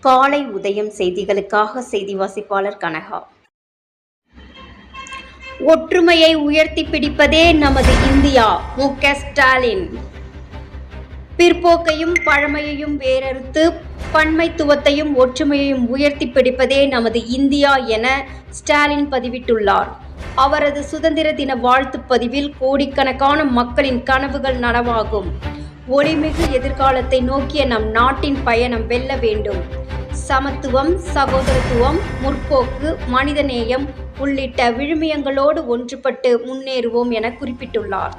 காலை உதயம் செய்திகளுக்காக செய்தி வாசிப்பாளர் கனகா. ஒற்றுமையை உயர்த்தி பிடிப்பதே நமது இந்தியா. மு.க. ஸ்டாலின். பிற்போக்கையும் பழமையையும் வேறறுத்து பன்மைத்துவத்தையும் ஒற்றுமையையும் உயர்த்தி பிடிப்பதே நமது இந்தியா என ஸ்டாலின் பதிவிட்டுள்ளார். அவரது சுதந்திர தின வாழ்த்து பதிவில் கோடிக்கணக்கான மக்களின் கனவுகள் நனவாகும் ஒளிமிகு எதிர்காலத்தை நோக்கிய நம் நாட்டின் பயணம் வெல்ல வேண்டும். சமத்துவம், சகோதரத்துவம், முற்போக்கு, மனிதநேயம் உள்ளிட்ட விழுமியங்களோடு ஒன்றுபட்டு முன்னேறுவோம் என குறிப்பிட்டுள்ளார்.